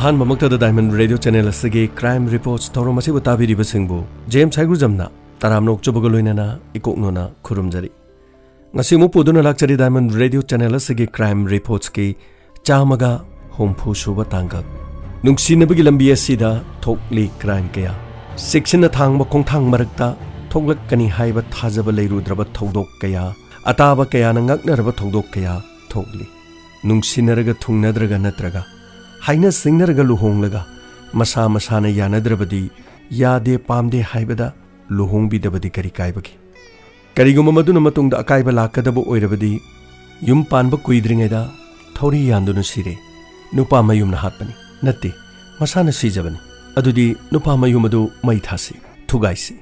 ꯑꯍꯥꯟꯕꯃꯛꯇꯗ diamond radio channel ꯑꯁꯤꯒꯤ crime reports ꯊꯧꯔꯝ ꯑꯁꯤꯕꯨ ꯇꯥꯕꯤꯔꯤꯕꯁꯤꯡꯕꯨ ꯖꯦꯝꯁ ꯍꯥꯏꯒꯨꯖꯝꯅ ꯇꯔꯥꯝꯅ ꯑꯣꯛꯆꯕꯒ ꯂꯣꯏꯅꯅ ꯏꯀꯣꯛꯅꯣꯅ ꯈꯨꯔꯨꯝꯖꯔꯤ ꯉꯁꯤ ꯑꯃꯨꯛ ꯄꯨꯗꯨꯅ ꯂꯥꯛꯆꯔꯤ ꯗꯥꯏꯃꯟ ꯔꯦꯗꯤꯑꯣ ꯆꯦꯅꯦꯜ ꯑꯁꯤꯒꯤ ꯀ꯭ꯔꯥꯏꯝ ꯔꯤꯄꯣꯔꯠꯁꯀꯤ 160 ꯁꯨꯕ ꯇꯥꯡꯀꯛ ꯅꯨꯡꯁꯤꯅꯕꯒꯤ ꯂꯝꯕꯤ ꯑꯁꯤꯗ ꯊꯣꯛꯂꯤ ꯀ꯭ꯔꯥꯏꯝ ꯀꯌꯥ ꯆꯦꯛꯁꯤꯟꯅ ꯊꯥꯡꯕ ꯈꯣꯡꯊꯥꯡ ꯃꯔꯛꯇ ꯊꯣꯛꯂꯛꯀꯅꯤ ꯍꯥꯏꯕ ꯊꯥꯖꯕ ꯂꯩꯔꯨꯗ꯭ꯔꯕ ꯊꯧꯗꯣꯛ ꯀꯌꯥ ꯑꯇꯥꯕ ꯀꯌꯥꯅ ꯉꯛꯅꯔꯕ ꯊꯧꯗꯣꯛ ꯀꯌꯥ ꯊꯣꯛꯂꯤ ꯅꯨꯡꯁꯤꯅꯔꯒ ꯊꯨꯡꯅꯗ꯭ꯔꯒ ꯅꯠꯇ꯭ꯔꯒ ꯍꯥꯏꯅ ꯁꯤꯡꯅꯔꯒ ꯂꯨꯍꯣꯡꯂꯒ ꯃꯁꯥ ꯃꯁꯥꯅ ꯌꯥꯅꯗ꯭ꯔꯕꯗꯤ ꯌꯥꯗꯦ ꯄꯥꯝꯗꯦ ꯍꯥꯏꯕꯗ ꯂꯨꯍꯣꯡꯕꯤꯗꯕꯗꯤ ꯀꯔꯤ ꯀꯥꯏꯕꯒꯦ ꯀꯔꯤꯒꯨꯝꯕ ꯃꯗꯨꯅ ꯃꯇꯨꯡꯗ ꯑꯀꯥꯏꯕ ꯂꯥꯛꯀꯗꯕ ꯑꯣꯏꯔꯕꯗꯤ ꯌꯨꯝ ꯄꯥꯟꯕ ꯀꯨꯏꯗ꯭ꯔꯤꯉꯩꯗ ꯊꯧꯔꯤ ꯌꯥꯟꯗꯨꯅ ꯁꯤꯔꯦ ꯅꯨꯄꯥ ꯃꯌꯨꯝꯅ ꯍꯥꯠꯄꯅꯤ ꯅꯠꯇꯦ ꯃꯁꯥꯅ ꯁꯤꯖꯕꯅꯤ ꯑꯗꯨꯗꯤ ꯅꯨꯄꯥ ꯃꯌꯨꯝ ꯑꯗꯨ ꯃꯩ ꯊꯥꯁꯤ ꯊꯨꯒꯥꯏꯁꯤ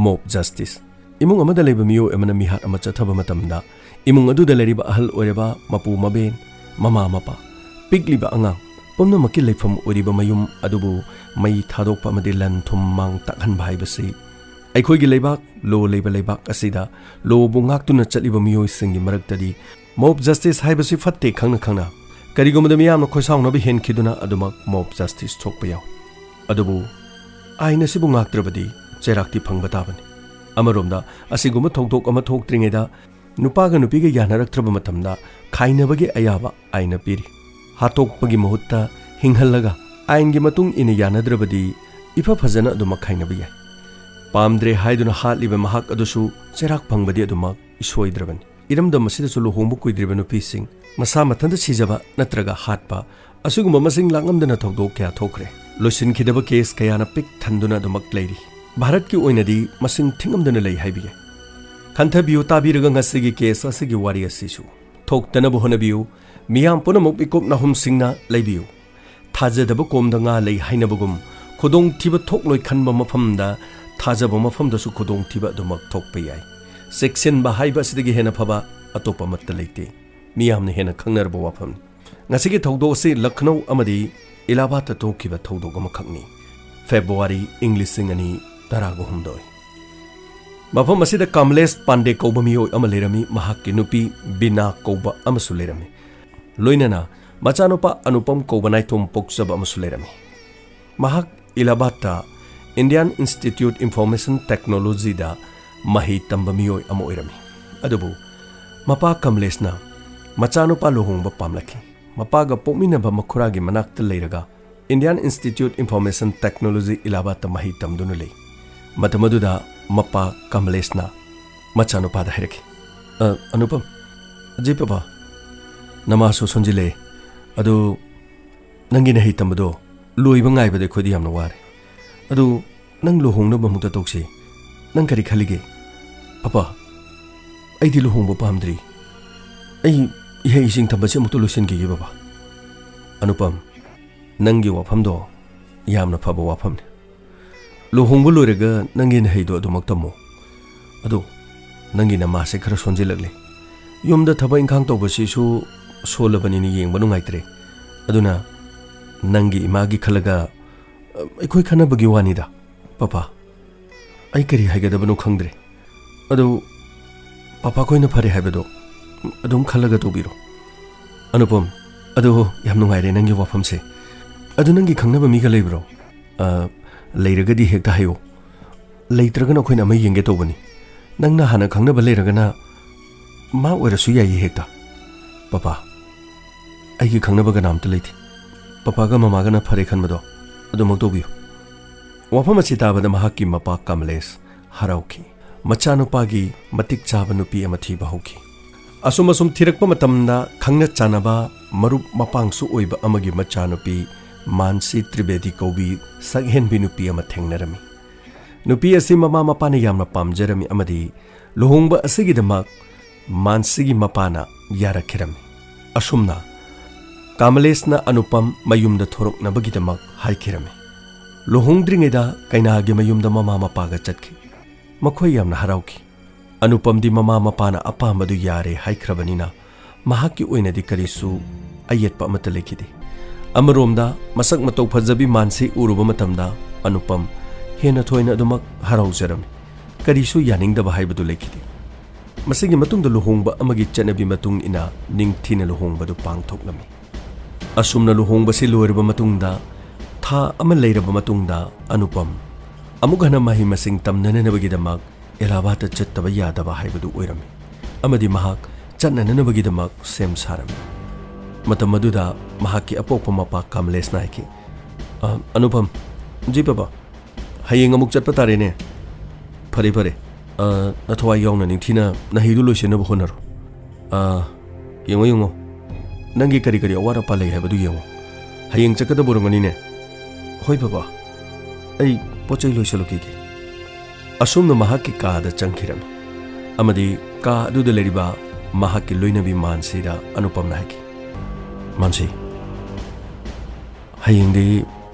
ꯃꯣꯕ ꯖꯁꯇꯤꯁ ꯏꯃꯨꯡ ꯑꯃꯗ ꯂꯩꯕ ꯃꯤꯑꯣꯏ ꯑꯃꯅ ꯃꯤꯍꯥꯠ ꯑꯃ ꯆꯠꯊꯕ ꯃꯇꯝꯗ ꯏꯃꯨꯡ ꯑꯗꯨꯗ ꯂꯩꯔꯤꯕ ꯑꯍꯜ ꯑꯣꯏꯔꯕ ꯃꯄꯨ ꯃꯕꯦꯟ ꯃꯃꯥ ꯃꯄꯥ ꯄꯤꯛꯂꯤꯕ ꯑꯉꯥꯡ ꯄꯨꯝꯅꯃꯛꯀꯤ ꯂꯩꯐꯝ ꯑꯣꯏꯔꯤꯕ ꯃꯌꯨꯝ ꯑꯗꯨꯕꯨ ꯃꯩ ꯊꯥꯗꯣꯛꯄ ꯑꯃꯗꯤ ꯂꯟ ꯊꯨꯝ ꯃꯥꯡ ꯇꯥꯛꯍꯟꯕ ꯍꯥꯏꯕꯁꯤ ꯑꯩꯈꯣꯏꯒꯤ ꯂꯩꯕꯥꯛ ꯂꯣ ꯂꯩꯕ ꯂꯩꯕꯥꯛ ꯑꯁꯤꯗ ꯂꯣꯕꯨ ꯉꯥꯛꯇꯨꯅ ꯆꯠꯂꯤꯕ ꯃꯤꯑꯣꯏꯁꯤꯡꯒꯤ ꯃꯔꯛꯇꯗꯤ ꯃꯣꯕ ꯖꯁꯇꯤꯁ ꯍꯥꯏꯕꯁꯤ ꯐꯠꯇꯦ ꯈꯪꯅ ꯈꯪꯅ ꯀꯔꯤꯒꯨꯝꯕꯗ ꯃꯤꯌꯥꯝꯅ ꯈꯣꯏꯁꯥꯎꯅꯕ ꯍꯦꯟꯈꯤꯗꯨꯅ ꯑꯗꯨꯃꯛ ꯃꯣꯕ ꯖꯁꯇꯤꯁ ꯊꯣꯛꯄ ꯌꯥꯎꯏ ꯑꯗꯨꯕꯨ ꯑꯥꯏꯟ ꯑꯁꯤꯕꯨ ꯉꯥꯛꯇ꯭ꯔꯕꯗꯤ ꯆꯩꯔꯥꯛꯇꯤ ꯐꯪꯕ ꯇꯥꯕꯅꯤ ꯑꯃꯔꯣꯝꯗ ꯑꯁꯤꯒꯨꯝꯕ ꯊꯧꯗꯣꯛ ꯑꯃ ꯊꯣꯛꯇ꯭ꯔꯤꯉꯩꯗ ꯅꯨꯄꯥꯒ ꯅꯨꯄꯤꯒ ꯌꯥꯅꯔꯛꯇ꯭ꯔꯕ ꯃꯇꯝꯗ ꯈꯥꯏꯅꯕꯒꯤ ꯑꯌꯥꯕ ꯑꯥꯏꯟꯅ ꯄꯤꯔꯤ ꯍꯥꯠꯇꯣꯛꯄꯒꯤ ꯃꯍꯨꯠꯇ ꯍꯤꯡꯍꯜꯂꯒ ꯑꯥꯏꯟꯒꯤ ꯃꯇꯨꯡ ꯏꯟꯅ ꯌꯥꯅꯗ꯭ꯔꯕꯗꯤ ꯏꯐ ꯐꯖꯅ ꯑꯗꯨꯃꯛ ꯈꯥꯏꯅꯕ ꯌꯥꯏ ꯄꯥꯝꯗ꯭ꯔꯦ ꯍꯥꯏꯗꯨꯅ ꯍꯥꯠꯂꯤꯕ ꯃꯍꯥꯛ ꯑꯗꯨꯁꯨ ꯆꯩꯔꯥꯛ ꯐꯪꯕꯗꯤ ꯑꯗꯨꯃꯛ ꯏꯁꯣꯏꯗ꯭ꯔꯕꯅꯤ ꯏꯔꯝꯗꯝ ꯑꯁꯤꯗꯁꯨ ꯂꯨꯍꯣꯡꯕ ꯀꯨꯏꯗ꯭ꯔꯤꯕ ꯅꯨꯄꯤꯁꯤꯡ ꯃꯁꯥ ꯃꯊꯟꯇ ꯁꯤꯖꯕ ꯅꯠꯇ꯭ꯔꯒ ꯍꯥꯠꯄ ꯑꯁꯤꯒꯨꯝꯕ ꯃꯁꯤꯡ ꯂꯥꯛꯉꯝꯗꯅ ꯊꯧꯗꯣꯛ ꯀꯌꯥ ꯊꯣꯛꯈ꯭ꯔꯦ ꯂꯣꯏꯁꯤꯟꯈꯤꯗꯕ ꯀꯦꯁ ꯀꯌꯥꯅ ꯄꯤꯛ ꯊꯟꯗꯨꯅ ꯑꯗꯨꯃꯛ ꯂꯩꯔꯤ ꯚꯥꯔꯠꯀꯤ ꯑꯣꯏꯅꯗꯤ ꯃꯁꯤꯡ ꯊꯤꯉꯝꯗꯅ ꯂꯩ ꯍꯥꯏꯕ ꯌꯥꯏ ꯈꯟꯊꯕꯤꯌꯨ ꯇꯥꯕꯤꯔꯒ ꯉꯁꯤꯒꯤ ꯀꯦꯁ ꯑꯁꯤꯒꯤ ꯋꯥꯔꯤ ꯑꯁꯤꯁꯨ ꯊꯣꯛꯇꯅꯕ ꯍꯣꯠꯅꯕꯤꯌꯨ ꯃꯤꯌꯥꯝ ꯄꯨꯝꯅꯃꯛ ꯏꯀꯣꯞ ꯅꯥꯍꯨꯝꯁꯤꯡꯅ ꯂꯩꯕꯤꯌꯨ ꯊꯥꯖꯗꯕ ꯀꯣꯝꯗ ꯉꯥ ꯂꯩ ꯍꯥꯏꯅꯕꯒꯨꯝ ꯈꯨꯗꯣꯡꯊꯤꯕ ꯊꯣꯛꯂꯣꯏ ꯈꯟꯕ ꯃꯐꯝꯗ ꯊꯥꯖꯕ ꯃꯐꯝꯗꯁꯨ ꯈꯨꯗꯣꯡꯊꯤꯕ ꯑꯗꯨꯃꯛ ꯊꯣꯛꯄ ꯌꯥꯏ ꯆꯦꯛꯁꯤꯟꯕ ꯍꯥꯏꯕ ꯑꯁꯤꯗꯒꯤ ꯍꯦꯟꯅ ꯐꯕ ꯑꯇꯣꯞꯄ ꯑꯃꯠꯇ ꯂꯩꯇꯦ ꯃꯤꯌꯥꯝꯅ ꯍꯦꯟꯅ ꯈꯪꯅꯔꯕ ꯋꯥꯐꯝꯅꯤ ꯉꯁꯤꯒꯤ ꯊꯧꯗꯣꯛ ꯑꯁꯤ ꯂꯈꯅꯧ ꯑꯃꯗꯤ ꯏꯂꯥꯍꯥꯕꯥꯗꯇ ꯊꯣꯛꯈꯤꯕ ꯊꯧꯗꯣꯛ ꯑꯃꯈꯛꯅꯤ ꯐꯦꯕ꯭ꯔꯨꯋꯥꯔꯤ ꯏꯪ 2018 ꯃꯐꯝ ꯑꯁꯤꯗ ꯀꯃꯂꯦꯁ ꯄꯥꯟꯗꯦ ꯀꯧꯕ ꯃꯤꯑꯣꯏ ꯑꯃ ꯂꯩꯔꯝꯃꯤ ꯃꯍꯥꯛꯀꯤ ꯅꯨꯄꯤ ꯕꯤꯅꯥ ꯀꯧꯕ ꯑꯃꯁꯨ ꯂꯩꯔꯝꯃꯤ ꯂꯣꯏꯅꯅ ꯃꯆꯥꯅꯨꯄꯥ ꯑꯅꯨꯄꯝ ꯀꯧꯕ ꯅꯥꯏꯇꯣꯝ ꯄꯣꯛꯆꯕ ꯑꯃꯁꯨ ꯂꯩꯔꯝꯃꯤ ꯃꯍꯥꯛ ꯏꯂꯥꯍꯥꯕꯥꯗꯇ ꯏꯟꯗꯤꯌꯟ ꯏꯟꯁꯇꯤꯇ꯭ꯌꯨꯠ ꯏꯟꯐꯣꯔꯃꯦꯁꯟ ꯇꯦꯛꯅꯣꯂꯣꯖꯤꯗ ꯃꯍꯩ ꯇꯝꯕ ꯃꯤꯑꯣꯏ ꯑꯃ ꯑꯣꯏꯔꯝꯃꯤ ꯑꯗꯨꯕꯨ ꯃꯄꯥ ꯀꯃꯂꯦꯁꯅ ꯃꯆꯥꯅꯨꯄꯥ ꯂꯨꯍꯣꯡꯕ ꯄꯥꯝꯂꯛꯈꯤ ꯃꯄꯥꯒ ꯄꯣꯛꯃꯤꯟꯅꯕ ꯃꯈꯨꯔꯥꯒꯤ ꯃꯅꯥꯛꯇ ꯂꯩꯔꯒ ꯏꯟꯗꯤꯌꯟ ꯏꯟꯁꯇꯤꯇ꯭ꯌꯨꯠ ꯏꯟꯐꯣꯔꯃꯦꯁꯟ ꯇꯦꯛꯅꯣꯂꯣꯖꯤ ꯏꯂꯥꯍꯥꯕꯥꯗꯇ ꯃꯍꯩ ꯇꯝꯗꯨꯅ ꯂꯩ ꯃꯇꯝ ꯑꯗꯨꯗ ꯃꯄꯥ ꯀꯃꯂꯦꯁꯅ ꯃꯆꯥꯅꯨꯄꯥꯗ ꯍꯥꯏꯔꯛꯈꯤ ꯑꯅꯨꯄꯝ ꯖꯤ ꯄꯄꯥ ꯅꯃꯥꯁꯨ ꯁꯣꯟꯖꯤꯜꯂꯛꯑꯦ ꯑꯗꯨ ꯅꯪꯒꯤ ꯅꯍꯩ ꯇꯝꯕꯗꯣ ꯂꯣꯏꯕ ꯉꯥꯏꯕꯗ ꯑꯩꯈꯣꯏꯗꯤ ꯌꯥꯝꯅ ꯋꯥꯔꯦ ꯑꯗꯨ ꯅꯪ ꯂꯨꯍꯣꯡꯅꯕ ꯑꯃꯨꯛꯇ ꯇꯧꯁꯤ ꯅꯪ ꯀꯔꯤ ꯈꯜꯂꯤꯒꯦ ꯄꯄꯥ ꯑꯩꯗꯤ ꯂꯨꯍꯣꯡꯕ ꯄꯥꯝꯗ꯭ꯔꯤ ꯑꯩ ꯏꯍꯩ ꯏꯁꯤꯡ ꯇꯝꯕꯁꯤ ꯑꯃꯨꯛꯇ ꯂꯣꯏꯁꯤꯟꯈꯤꯒꯦ ꯄꯄꯥ ꯑꯅꯨꯄꯝ ꯅꯪꯒꯤ ꯋꯥꯐꯝꯗꯣ ꯌꯥꯝꯅ ꯐꯕ ꯋꯥꯐꯝꯅꯤ ꯂꯨꯍꯣꯡꯕ ꯂꯣꯏꯔꯒ ꯅꯪꯒꯤ ꯅꯍꯩꯗꯣ ꯑꯗꯨꯃꯛ ꯇꯝꯃꯣ ꯑꯗꯣ ꯅꯪꯒꯤ ꯅꯃꯥꯁꯦ ꯈꯔ ꯁꯣꯟꯖꯤꯜꯂꯛꯂꯦ ꯌꯨꯝꯗ ꯊꯕꯛ ꯏꯪꯈꯥꯡ ꯇꯧꯕꯁꯤꯁꯨ ꯁꯣꯜꯂꯕꯅꯤꯅ ꯌꯦꯡꯕ ꯅꯨꯡꯉꯥꯏꯇ꯭ꯔꯦ ꯑꯗꯨꯅ ꯅꯪꯒꯤ ꯏꯃꯥꯒꯤ ꯈꯜꯂꯒ ꯑꯩꯈꯣꯏ ꯈꯟꯅꯕꯒꯤ ꯋꯥꯅꯤꯗ ꯄꯄꯥ ꯑꯩ ꯀꯔꯤ ꯍꯥꯏꯒꯗꯕꯅꯣ ꯈꯪꯗ꯭ꯔꯦ ꯑꯗꯨ ꯄꯄꯥ ꯈꯣꯏꯅ ꯐꯔꯦ ꯍꯥꯏꯕꯗꯣ ꯑꯗꯨꯝ ꯈꯜꯂꯒ ꯇꯧꯕꯤꯔꯣ ꯑꯅꯨꯄꯝ ꯑꯗꯣ ꯌꯥꯝ ꯅꯨꯡꯉꯥꯏꯔꯦ ꯅꯪꯒꯤ ꯋꯥꯐꯝꯁꯦ ꯑꯗꯨ ꯅꯪꯒꯤ ꯈꯪꯅꯕ ꯃꯤꯒ ꯂꯩꯕ꯭ꯔꯣ ꯂꯩꯔꯒꯗꯤ ꯍꯦꯛꯇ ꯍꯥꯏꯌꯣ ꯂꯩꯇ꯭ꯔꯒꯅ ꯑꯩꯈꯣꯏꯅ ꯑꯃ ꯌꯦꯡꯒꯦ ꯇꯧꯕꯅꯤ ꯅꯪꯅ ꯍꯥꯟꯅ ꯈꯪꯅꯕ ꯂꯩꯔꯒꯅ ꯃꯥ ꯑꯣꯏꯔꯁꯨ ꯌꯥꯏꯌꯦ ꯍꯦꯛꯇ ꯄꯄꯥ ꯑꯩꯒꯤ ꯈꯪꯅꯕ ꯀꯅꯥꯝꯇ ꯂꯩꯇꯦ ꯄꯄꯥꯒ ꯃꯃꯥꯒꯅ ꯐꯔꯦ ꯈꯟꯕꯗꯣ ꯑꯗꯨꯃꯛ ꯇꯧꯕꯤꯌꯨ ꯋꯥꯐꯝ ꯑꯁꯤ ꯇꯥꯕꯗ ꯃꯍꯥꯛꯀꯤ ꯃꯄꯥ ꯀꯃꯂꯦꯁ ꯍꯔꯥꯎꯈꯤ ꯃꯆꯥꯅꯨꯄꯥꯒꯤ ꯃꯇꯤꯛ ꯆꯥꯕ ꯅꯨꯄꯤ ꯑꯃ ꯊꯤꯕ ꯍꯧꯈꯤ ꯑꯁꯨꯝ ꯊꯤꯔꯛꯄ ꯃꯇꯝꯗ ꯈꯪꯅ ꯆꯥꯟꯅꯕ ꯃꯔꯨꯞ ꯃꯄꯥꯡꯁꯨ ꯑꯣꯏꯕ ꯑꯃꯒꯤ ꯃꯆꯥꯅꯨꯄꯤ ꯃꯥꯟꯁꯤ ꯇ꯭ꯔꯤꯕꯦꯗꯤ ꯀꯧꯕꯤ ꯁꯛꯍꯦꯟꯕꯤ ꯅꯨꯄꯤ ꯑꯃ ꯊꯦꯡꯅꯔꯝꯃꯤ ꯅꯨꯄꯤ ꯑꯁꯤ ꯃꯃꯥ ꯃꯄꯥꯅ ꯌꯥꯝꯅ ꯄꯥꯝꯖꯔꯝꯃꯤ ꯑꯃꯗꯤ ꯂꯨꯍꯣꯡꯕ ꯑꯁꯤꯒꯤꯗꯃꯛ ꯃꯥꯟꯁꯤꯒꯤ ꯃꯄꯥꯅ ꯌꯥꯔꯛꯈꯤꯔꯝꯃꯤ ꯑꯁꯨꯝꯅ ꯀꯃꯂꯦꯁꯅ ꯑꯅꯨꯄꯝ ꯃꯌꯨꯝꯗ ꯊꯣꯔꯛꯅꯕꯒꯤꯗꯃꯛ ꯍꯥꯏꯈꯤꯔꯝꯃꯤ ꯂꯨꯍꯣꯡꯗ꯭ꯔꯤꯉꯩꯗ ꯀꯩꯅꯥꯒꯤ ꯃꯌꯨꯝꯗ ꯃꯃꯥ ꯃꯄꯥꯒ ꯆꯠꯈꯤ ꯃꯈꯣꯏ ꯌꯥꯝꯅ ꯍꯔꯥꯎꯈꯤ ꯑꯅꯨꯄꯝꯗꯤ ꯃꯃꯥ ꯃꯄꯥꯅ ꯑꯄꯥꯝꯕꯗꯨ ꯌꯥꯔꯦ ꯍꯥꯏꯈ꯭ꯔꯕꯅꯤꯅ ꯃꯍꯥꯛꯀꯤ ꯑꯣꯏꯅꯗꯤ ꯀꯔꯤꯁꯨ ꯑꯌꯦꯠꯄ ꯑꯃꯠꯇ ꯂꯩꯈꯤꯗꯦ ꯑꯃꯔꯣꯝꯗ ꯃꯁꯛ ꯃꯇꯧ ꯐꯖꯕꯤ ꯃꯥꯟꯁꯤ ꯎꯔꯨꯕ ꯃꯇꯝꯗ ꯑꯅꯨꯄꯝ ꯍꯦꯟꯅ ꯊꯣꯏꯅ ꯑꯗꯨꯃꯛ ꯍꯔꯥꯎꯖꯔꯝꯃꯤ ꯀꯔꯤꯁꯨ ꯌꯥꯅꯤꯡꯗꯕ ꯍꯥꯏꯕꯗꯨ ꯂꯩꯈꯤꯗꯦ ꯃꯁꯤꯒꯤ ꯃꯇꯨꯡꯗ ꯂꯨꯍꯣꯡꯕ ꯑꯃꯒꯤ ꯆꯠꯅꯕꯤ ꯃꯇꯨꯡ ꯏꯟꯅ ꯅꯤꯡꯊꯤꯅ ꯂꯨꯍꯣꯡꯕꯗꯨ ꯄꯥꯡꯊꯣꯛꯂꯝꯃꯤ ꯑꯁꯨꯝꯅ ꯂꯨꯍꯣꯡꯕꯁꯤ ꯂꯣꯏꯔꯕ ꯃꯇꯨꯡꯗ tha ama leiraba matungda Anupam amuk hana mahi masing tamnananabagidamag Allahabad chattaba yadaba haibadu oirami amadi mahak chatnananabagidamag sem sarami matam maduda mahakki apokpa mapa Kamlesh naiki Anupam ji papa hayeng amuk chatpa tarene phare phare nathwa yongna ningthina nahidu loisenaba honaro yengo nangi kari kari awara pa lei haibadu yengo hayeng chakada borongani ne hoi papa ai pochai loisaloki ki asumna mahakki ka da changkhiram amadi ka aduda leriba mahakki loinabi mansida Anupam naiki mansi hayeng de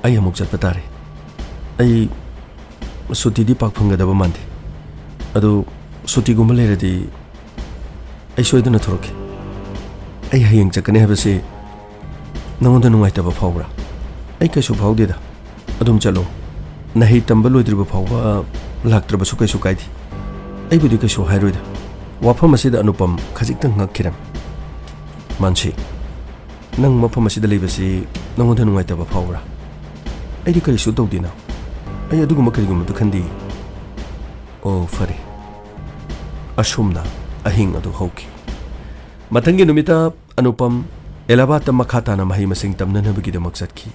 ai amuk chatpa tare ai suti di pak phanggadaba mande adu suti gumba leradi ai soiduna thoroki ai hayeng chakane habase nangonda nungaitaba phawra ai kaisu phawdeda adum chalo nahi tamba loidriba phawba laktraba su kaisu kaidi ai budi kaisu hairoida wafam asida Anupam khajikta ngakhiram mansi nang mafam asida leibasi nangonda nungaitaba phawra ai di kaisu tawdina ai aduguma kariguma khandi o fare asumna ahing adu hauki matangi numita Anupam Allahabad makhatana mahi masing tamnanabagida maksatki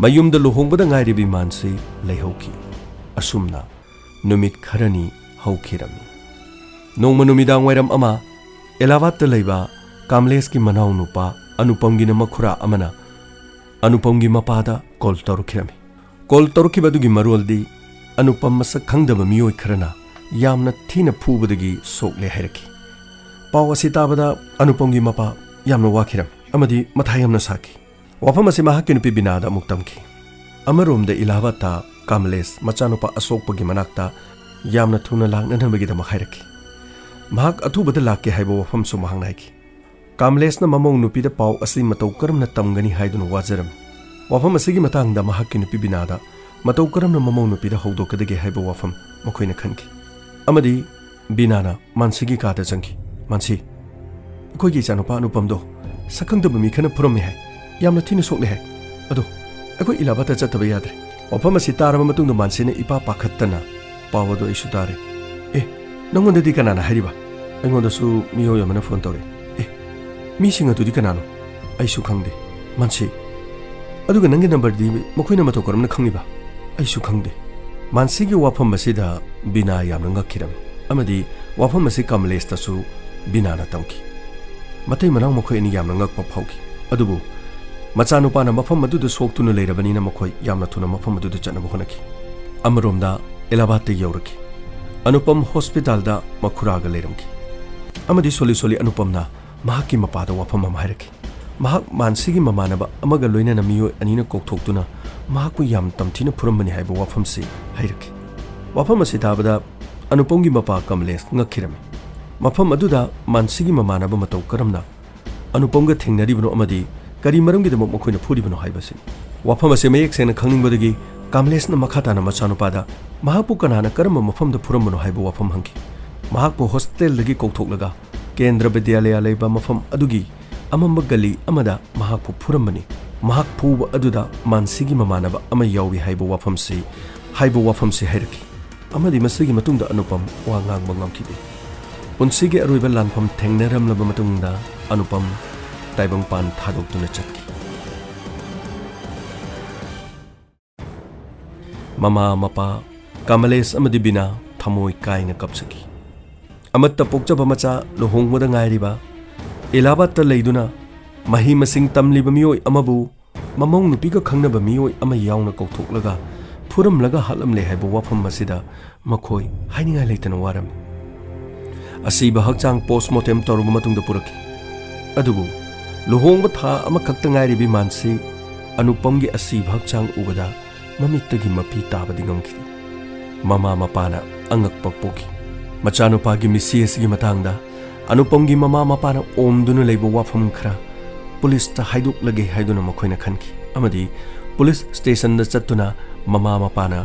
mayumda luhongbada ngairibi mansi leihauki asumna numit kharani haukirami nongma numidang wairam ama Allahabad leiba Kamlesh ki manau nupa Anupam gi makhura amana Anupam gi mapada kol torukirami kol torukibadu gi maroldi Anupam masak khangdaba miyoi kharana yamna thina phubadagi sokle hairaki paw asi tabada Anupam gi mapa yamna wakhiram amadi mathai yamna saki wafam asi mahakki nupi binada muktamki amaromda Allahabad ta Kamlesh machanupa Asokpagi manakta yamna thuna laknanabagi da hairaki mahak athubada lakke haiba wafam su mahangnaiki Kamlesh na mamong nupi da paw asi matau karamna tamgani haiduna wajaram wafam asigi matangda mahakki nupi binada matau karamna mamong nupi da hawdokadagi haiba wafam makoina khanki amadi binana mansigi kada jangki mansi akoigi chanupa Anupamdo sakangdaba mi khana purami hai yamna thina sokle hai ado akoi Allahabad chattaba yadre wafam asi taraba matungda mansine ipa pakhattana pawado isu tare nangonda di kanana hariba aingonda su miyo yamana phone tore mi singa tu di kanano aisu khangde mansi aduga nangi number di makoina mato koramna khangiba aisu khangde mansi gi wafam asida bina yamna ngakhiram amadi wafam asi Kamlesh tasu bina na tamki matai manang makhoi ni yamna ngakpa phauki adubu machanupa na mafam aduda soktuna leirabani na makhoi yamna thuna mafam aduda chanaba honaki amaromda Allahabad te yauraki Anupam hospital da makhuraga leiramki amadi soli Anupam na mahakki mapada wafam am hairaki mahak mansigi mamanaba amaga loina na miyo anina kokthokuna mahakku yam tamthina purambani haiba wafam si hairaki wafam asi tabada Anupam gi mapa Kamlesh ngakhirami mafam aduda mansigi mamanaba matau karamna Anupam ga thengnaribano amadi kari maramgi da makoina phuribano haibasi wafam ase mayek sena khangningbadagi Kamlesh na makhatana machanupada mahakpu kanana karama mafamda phurambano haiba wafam hangi mahakpu hostel dagi kokthoklaga Kendra Vidyalaya leiba mafam adugi amamba gali amada mahakpu phurambani mahak phuba aduda mansigi mamanaba ama yawi haiba wafam si hairaki amadi masigi matungda Anupam wa ngangba ngamkide punsigi aroiba lanfam thengnaramlaba matungda Anupam taibangpan thadoktuna chatki mama mapa Kamlesh amadi bina thamoi kaina kapsaki amatta pokchaba macha luhongmada ngairiba Allahabad ta leiduna mahi masing tamliba miyoi amabu mamong nupiga khangnaba miyoi ama yauna kokthoklaga phuramlaga halamle haiba wafam masida makhoi hainingai leitana waram asiba hakchang postmortem toruba matungda puraki adubu luhongba tha ama khakta ngairibi mansi Anupam gi asiba hakchang ubada mamittagi mapi tabadi ngamki mama mapana angakpa poki machanupa gi misi asigi matangda Anupam gi mama mapana omduna leiba wafam khra police ta haiduk lage haiduna makoina khanki amadi police station da chattuna mama mapana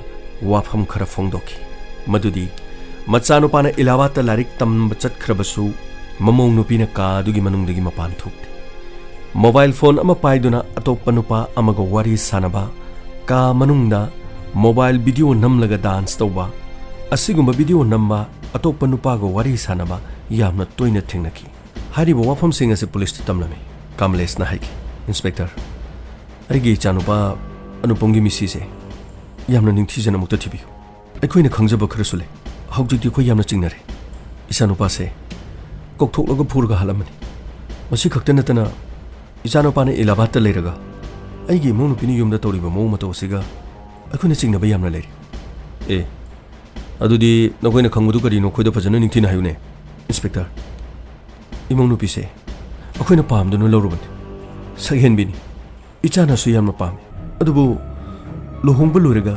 wafam khara phongdoki madudi machanupana Allahabad ta larik tam chatkhrabasu mamong nupina ka dugi manungdagi mapan thukte mobile phone ama paiduna atoppa nupa amaga wari sanaba ka manungda mobile video namlaga dance tawba asigumba video namba atoppa nupago wari sanaba yamna toina thingnaki haribo wafam sing ase police tamlame kamlesh na haiki inspector aigi chanupa anuponggi misi se yamna ningthijana mukta thibi aikoina khangjaba khrasule haujikti khoi yamna chingnare isanupa se kokthokloga phurga halamani masi khakta natana isanupa ne ilabat leiraga aigi monu pini yumda toriba mo mato siga aikoina chingnaba yamna leiri adudi nakoina khangbudu kari no khoida phajana ningthina hayune inspector imong nupi se akoina pamdu no lorubani saghen bini ichana su yamna pami adubu lohongba lurega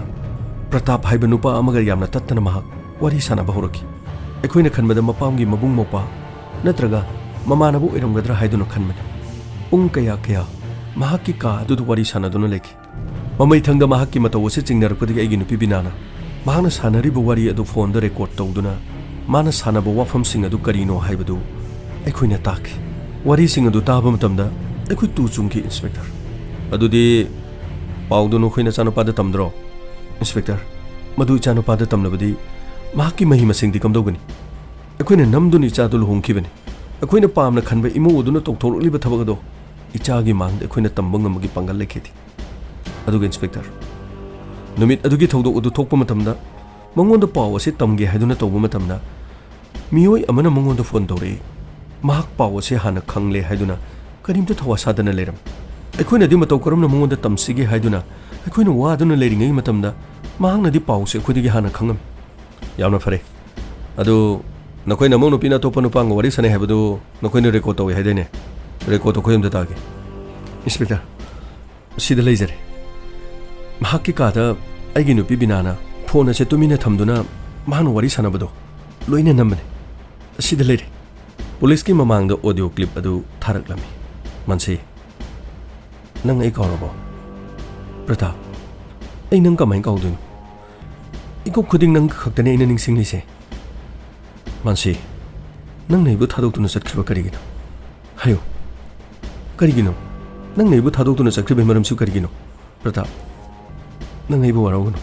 pratap haiba nupa amaga yamna tattana mahak wari sana bahuraki akoina khanbada mapamgi mabung mopa natraga mamanabu iramgadra haiduna khanmani pung kaya kaya mahakki ka adudu wari sana duna leki mamai thangda mahakki matawase chingnarakpadi aigi nupi binana mahana sanariba wari adu phone da record tawduna mana sanaba wafam sing adu karino haibadu aikoina tak wari sing adu taba matamda aikoi tu chungki inspector adudi paudu no khoina chanu pada tamdro inspector madu chanu pada tamlabadi mahaki mahi masing di kamdogani aikoina namduni chadu luhongkhibani aikoina pamna khanba imu uduna tokthorliba thabagado ichagi mangda aikoina tambangam gi pangal lekheti aduga inspector numit adugi thawdo udu thokpa matamda mangonda paw ase tamge haiduna tawba matamda miyoi amana mangonda phone tawre mahak paw ase hana khangle haiduna karimta thawa sadana leram aikoina di mataw karamna mangonda tamsige haiduna aikoina waduna leiringai matamda mahakna di paw se khudigi hana khangam yamna fare adu nakoina monu pina topa nupang wari sane habadu nakoina record tawi haidene record to khoyamda tage inspector sida leizare mahakki kada aigi nupi binana phone ase tumina thamduna mahanu wari sanabado loina namane sida leire police ki mamangda audio clip adu tharaklami mansi nang ai kawrabo prata ai nang kamai kawdun iko khuding nang khaktane ina ningsing lise mansi nang neibu thadok tuna satkhriba karigino hayo karigino nang neibu thadok tuna satkhriba maram su karigino prata nang neibu waragono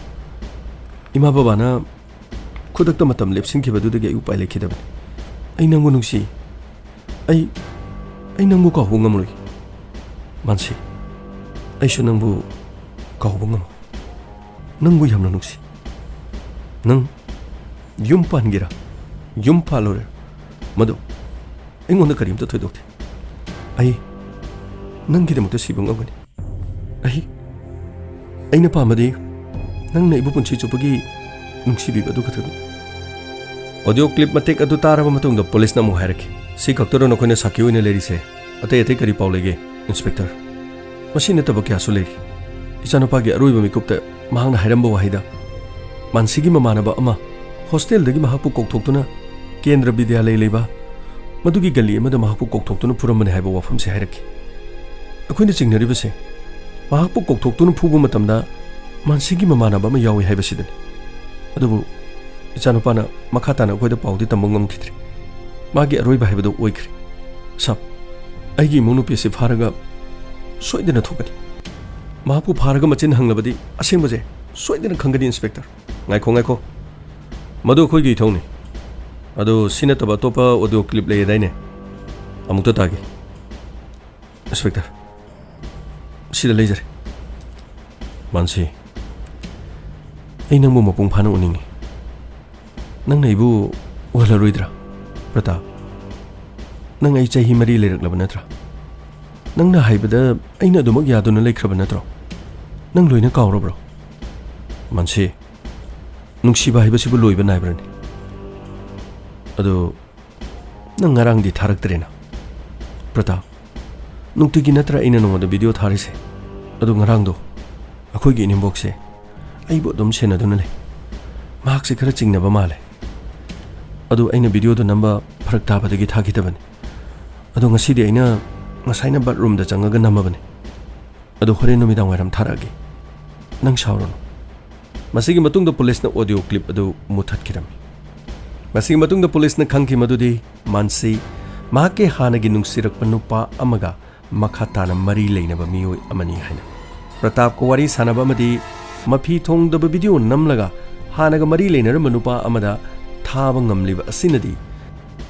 ima baba na khudakta matam lepsing khibadu de gai upai lekhidabani ai nangu nungsi ai nangu ka hungam loi mansi ai shu nangbu ka hungam nangbu yamna nungsi nang yum pangira yum palore madu ingonda karimta thoidokte ai nangi demukta sibang agani aina pamadi nang na ibu punchi chupagi nungsibi adu khatadu audio clip matek adu taraba matungda police na mu hairaki si kaktoro no koina sakhi oina leri se ate kari paulege inspector machine tabakya su leri isana pagi aruiba mikupta mahangna hairamba wahida mansigi mamanaba ama hostel dagi mahakpu kokthokuna kendra vidyalay leba madugi gali amada mahakpu kokthokuna puramane haiba wafam se hairaki akoina chingnariba se mahakpu kokthokuna phubu matamda mansigi mamanaba ma yawi haiba sidani adubu ichanupana makhatana koida paudi tambangam khitri magi aroiba haibado oikri sab aigi monu pese pharaga soidena thokani mahakpu pharaga machin hanglabadi asengbaje soidena khangani inspector ngaikho madu khoi gi thongni adu sinataba topa audio clip lei daine amukta tagi inspector sida leizare mansi ai nangbu mapung phana uningi nang naibu wala roidra prata nang ai chahi mari leiraklaba natra nang na haibada aina dumak yaduna leikraba natro nang loina kawro bro mansi nungsiba haibasibu loiba naibrani adu nang ngarang di tharaktrena prata nungtigi natra aina nongoda video tharise adu ngarang do akhoi gi inbox se aibo dum sena duna le mark se khara chingnaba male adu aina video do namba pharak ta badagi thaki tabani adu ngasi di aina ngasaina bathroom da changaga namabani adu hore no midang waram tharagi nang shauron masigi matung da police na audio clip adu muthat kirami masigi matung da police na khangki madudi mansi mahake hanagi nungsirak panupa amaga makhatana mari leinaba miyoi amani haina pratap ko wari sanaba madi mafi thongdaba video namlaga hanaga mari leinaramba nupa amada thaba ngamliba asinadi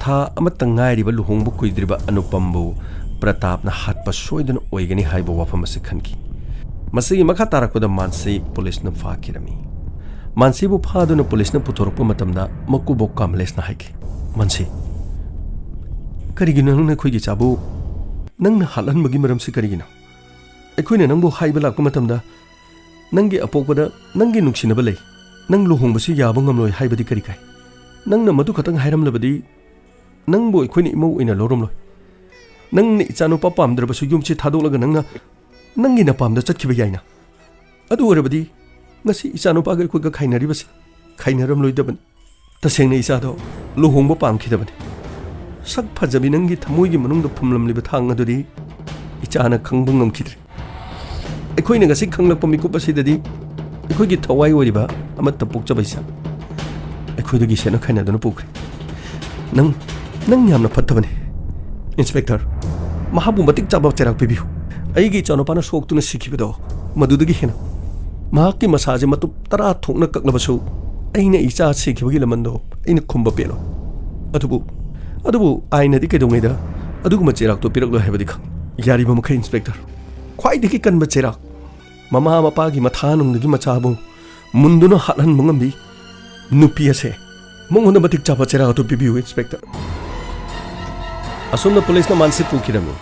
tha amatang ngairiba luhongba kuidriba Anupambu Pratapna hatpa soidana oigani haiba wafam ase khanki masigi makha tarakpada Mansi police na fakirami Mansi bu phaduna police na puthorpa matamda makubok kamles na haiki Mansi karigina nang khoi gi chabu nang na halan magi maram se karigina ekhoina nang bu haiba lakpa matamda nangi apokpada nangi nungsinaba lei nang luhong basi yaba ngamloi haibadi kari kai nang na madu khatang hairam labadi nang bo ekhoini imau ina lorom loi nang ni chanu pa pam dra basu yumchi thadolaga nang na nangi na pam da chatkiba yaina adu orabadi ngasi chanu pa ga khoga khainari basi khainaram loi daban taseng na isa do luhong ba pam khidabani sak phajabi nangi thamoi gi manung da phumlam liba thang adudi ichana khangbang ngam khidri ekhoina ngasi khanglak pami ko basi dadi ekhoigi thawai oriba amatta pokcha baisa ekhoidagi sena khaina dona pukri nang yamna phattabani inspector mahabu matik chaba cherak pibiu aigi chanopana soktuna sikhibido madudagi hena mahaki masaje matu tara thokna kaklabasu aina icha sikhibagi lamando aina khumba pelo adubu aina di kedongaida aduguma cherak to piraklo hebadi khang yari ba makha inspector khwai diki kanba cherak mama mapa gi matha nung gi machabu munduna halan mungambi nupi ase mongona matik chapa cherak to pibiu inspector asumna police na Mansi pukirami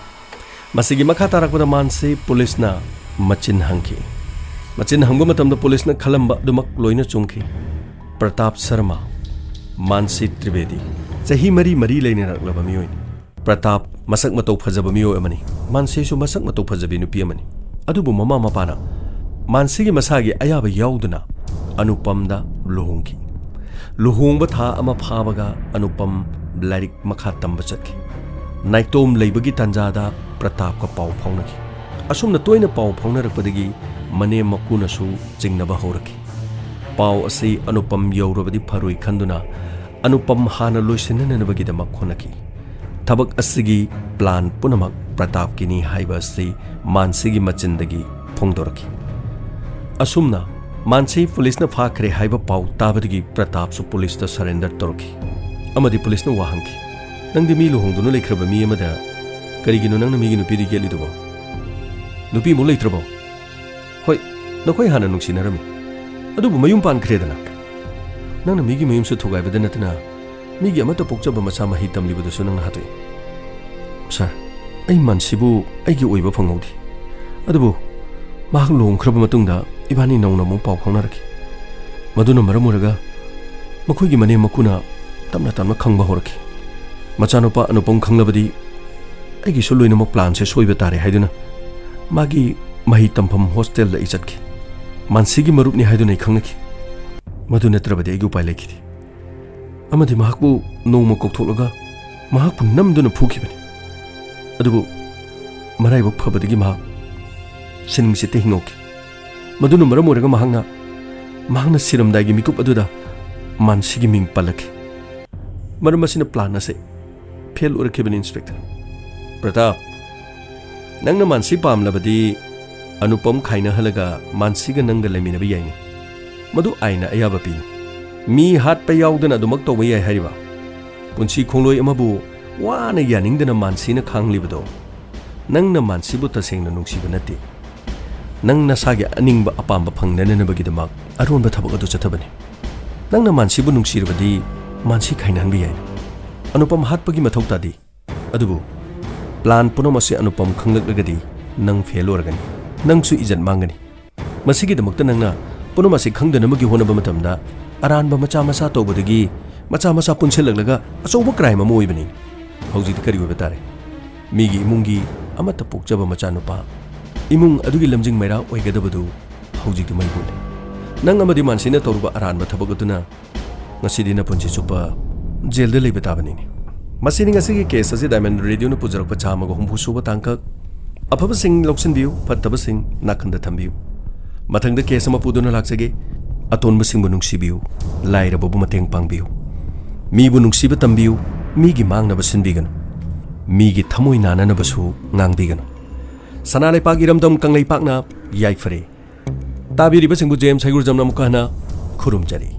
masigi makha tarakpada Mansi police na machin hangki machin hangba matamda police na khalamba dumak loina chungki Pratap Sharma Mansi Trivedi chahi mari leina raklaba mioi Pratap masak matau phajaba mioi amani Mansi su masak matau phajabi nupi amani adubu mama mapana Mansi gi masagi ayaba yauduna Anupamda luhongki luhongba tha ama phabaga Anupam lairik makha tamba chatki Naitom leibagi tanjada Pratap ka pau phaunaki asumna toina pau phaunarakpadagi mane makuna su jingnaba horaki pau asi Anupam yaurabadi pharoi khanduna Anupam hana loisinanabagi damak khonaki thabak asigi plan punamak Pratap kini haiba asi Mansi gi machindagi phongdoraki asumna Mansi police na phakre haiba pau tabadagi Pratap su police ta surrender torki amadi police na wahanki nangdi mi luhongduna leikraba mi amada karigino nangna migi nupi di gelidubo nupi mo leitrabo hoi nakoi hana nungsinarami adubu mayum pan khredana nangna migi mayum su thugai badana tana migi amata pokchaba macha mahi tamlibudu su nangna hatoi sir ai Mansibu aigi oiba phangodi adubu mahak long khraba matungda ibani nongna mong pau phaunaraki maduna maramuraga makhoi gi mane makuna tamna khangba horaki Machanopa Anupam khanglabadi aigi su loina mok plan se soiba tare haiduna magi mahi tampam hostel la ichatki Mansi gi marupni haiduna khangnaki madu natrabadi aigi upai lekidi amadi mahakbu nongma koktholaga mahakbu namduna phukibani adubu marai bok phabadigi mahak sining site hingoki maduna maramuraga mahangna siramdagi mikup aduda Mansi gi ming palaki maramasina plan ase fail urakibani inspector Pratap nangna Mansi pamlabadi Anupam khaina halaga Mansi ga nangga leminabi yaini madu aina ayaba pini mi hat pa yaudana dumak tawba yai hariba punsi khongloi amabu wana yaningdana Mansi na khanglibado nangna Mansi bu tasengna nungsiba nati nangna sage aningba apamba phangnana nabagi damak aronba thabak adu chathabani nangna Mansi bu nungsirabadi Mansi khaina hanbi yaini Anupam hatpagi mathau tadi adubu plan punamase Anupam khanglagadi nang fail oragani nangsu ijat mangani masigi damakta nangna punamase khangdanamagi honaba matamda aranba macha tawbadagi macha punselaglaga achoba crime ama oibani hauji kari oiba tare migi imungi amata pokjaba macha nupa imung adugi lamjing maira oigadabadu hauji ki maibul nang amadi Mansina tawruba aranba thabagaduna ngasidi na punchi chupa jail de leiba tabani masini ngasigi case ase Diamond Radio na pujarakpa chamaga humbu suba tangkak afaba sing loksin biu fattaba sing nakhanda thambiu mathangda case ama puduna laksage atonba sing bunung sibiu laira bobu mateng pangbiu mi bunung siba tambiu mi gi mangna basinbigan mi gi thamoi nana na basu ngangbigan sanalai pag iramdam kanglai pakna yai fare ꯇꯥꯕꯤꯔꯤꯕꯁꯤꯡꯕꯨ ꯖꯦꯝꯁ ꯁꯩꯒꯨꯔꯖꯝꯅ ꯑꯃꯨꯛꯀ ꯍꯟꯅ ꯈꯨꯔꯨꯝꯖꯔꯤ